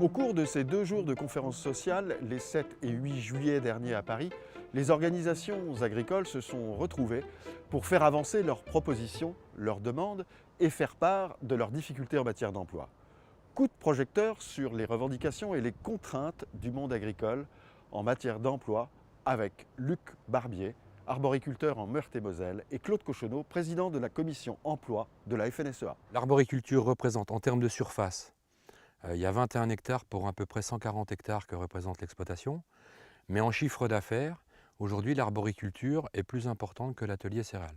Au cours de ces 2 jours de conférences sociales, les 7 et 8 juillet dernier à Paris, les organisations agricoles se sont retrouvées pour faire avancer leurs propositions, leurs demandes et faire part de leurs difficultés en matière d'emploi. Coup de projecteur sur les revendications et les contraintes du monde agricole en matière d'emploi avec Luc Barbier, arboriculteur en Meurthe-et-Moselle, et Claude Cochonneau, président de la commission emploi de la FNSEA. L'arboriculture représente en termes de surface, il y a 21 hectares pour à peu près 140 hectares que représente l'exploitation. Mais en chiffre d'affaires, aujourd'hui l'arboriculture est plus importante que l'atelier céréales.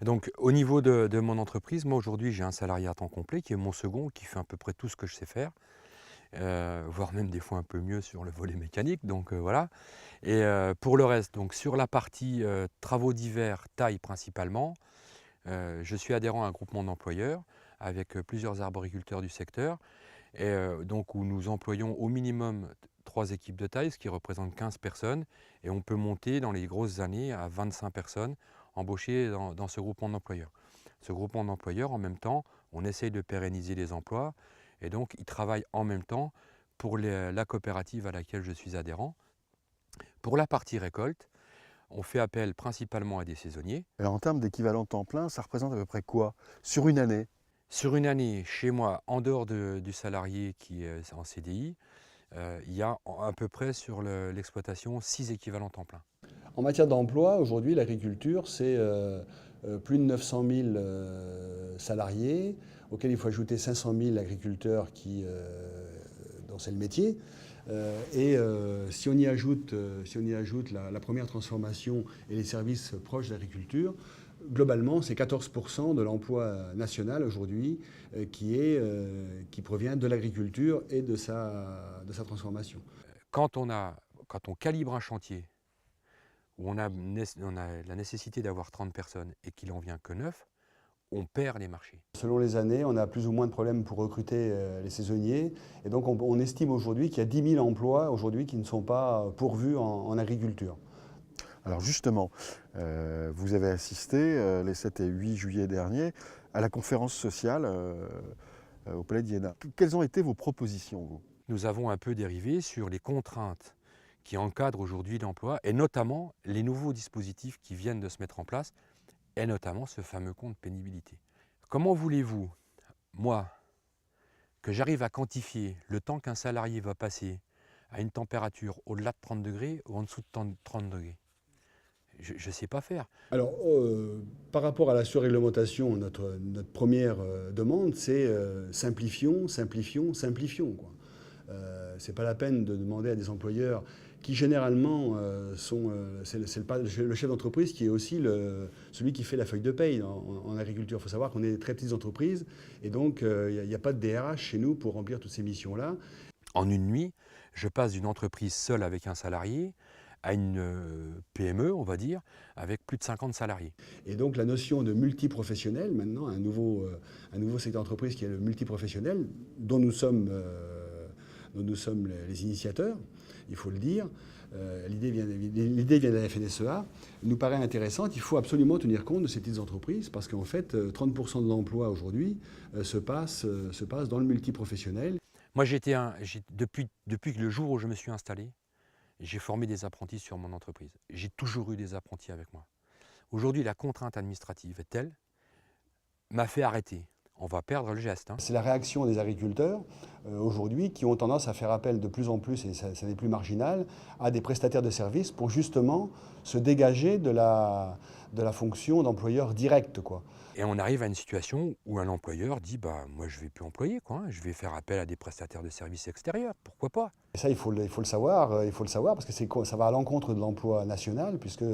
Donc au niveau de mon entreprise, moi aujourd'hui j'ai un salarié à temps complet qui est mon second, qui fait à peu près tout ce que je sais faire. Voire même des fois un peu mieux sur le volet mécanique, donc voilà. Et pour le reste, donc sur la partie travaux d'hiver, taille principalement, je suis adhérent à un groupement d'employeurs avec plusieurs arboriculteurs du secteur, et donc où nous employons au minimum 3 équipes de taille, ce qui représente 15 personnes, et on peut monter dans les grosses années à 25 personnes embauchées dans ce groupement d'employeurs. Ce groupement d'employeurs, en même temps, on essaye de pérenniser les emplois, et donc ils travaillent en même temps pour la coopérative à laquelle je suis adhérent. Pour la partie récolte, on fait appel principalement à des saisonniers. Alors en termes d'équivalent temps plein, ça représente à peu près quoi sur une année? Sur une année, chez moi, en dehors du salarié qui est en CDI, il y a à peu près sur l'exploitation 6 équivalents temps plein. En matière d'emploi, aujourd'hui, l'agriculture, c'est plus de 900 000 salariés, auxquels il faut ajouter 500 000 agriculteurs dont c'est le métier. Si on y ajoute la première transformation et les services proches de l'agriculture, globalement, c'est 14% de l'emploi national aujourd'hui qui provient de l'agriculture et de sa transformation. Quand on calibre un chantier où on a la nécessité d'avoir 30 personnes et qu'il n'en vient que 9, on perd les marchés. Selon les années, on a plus ou moins de problèmes pour recruter les saisonniers. Et donc on estime aujourd'hui qu'il y a 10 000 emplois aujourd'hui qui ne sont pas pourvus en agriculture. Alors justement, vous avez assisté les 7 et 8 juillet dernier à la conférence sociale au Palais d'Iéna. Quelles ont été vos propositions, vous? Nous avons un peu dérivé sur les contraintes qui encadrent aujourd'hui l'emploi, et notamment les nouveaux dispositifs qui viennent de se mettre en place, et notamment ce fameux compte pénibilité. Comment voulez-vous, moi, que j'arrive à quantifier le temps qu'un salarié va passer à une température au-delà de 30 degrés ou en dessous de 30 degrés? Je ne sais pas faire. Alors, par rapport à la surréglementation, notre première demande, c'est simplifions, simplifions, simplifions, quoi. C'est pas la peine de demander à des employeurs qui généralement c'est le chef d'entreprise qui est aussi celui qui fait la feuille de paye en agriculture. Il faut savoir qu'on est des très petites entreprises et donc il n'y a pas de DRH chez nous pour remplir toutes ces missions-là. En une nuit, je passe d'une entreprise seule avec un salarié à une PME, on va dire, avec plus de 50 salariés. Et donc la notion de multiprofessionnel, maintenant, un nouveau secteur d'entreprise qui est le multiprofessionnel, dont nous sommes les initiateurs, il faut le dire. L'idée vient de la FNSEA, nous paraît intéressante. Il faut absolument tenir compte de ces petites entreprises parce qu'en fait, 30% de l'emploi aujourd'hui se passe dans le multiprofessionnel. Moi, depuis que le jour où je me suis installé, j'ai formé des apprentis sur mon entreprise. J'ai toujours eu des apprentis avec moi. Aujourd'hui, la contrainte administrative est telle, m'a fait arrêter. On va perdre le geste. C'est la réaction des agriculteurs aujourd'hui qui ont tendance à faire appel de plus en plus, et ça n'est plus marginal, à des prestataires de services pour justement se dégager de la fonction d'employeur direct, quoi. Et on arrive à une situation où un employeur dit moi je ne vais plus employer, je vais faire appel à des prestataires de services extérieurs, pourquoi pas? Et ça, il faut le savoir parce que ça va à l'encontre de l'emploi national, puisque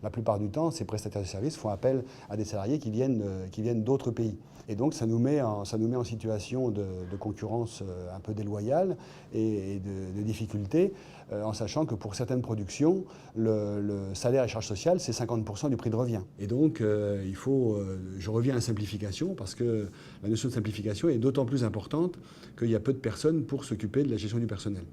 la plupart du temps, ces prestataires de services font appel à des salariés qui viennent d'autres pays. Et donc, ça nous met en situation de concurrence un peu déloyale et de difficulté, en sachant que pour certaines productions, le salaire et charges sociales, c'est 50% du prix de revient. Et donc, je reviens à la simplification, parce que la notion de simplification est d'autant plus importante qu'il y a peu de personnes pour s'occuper de la gestion du personnel.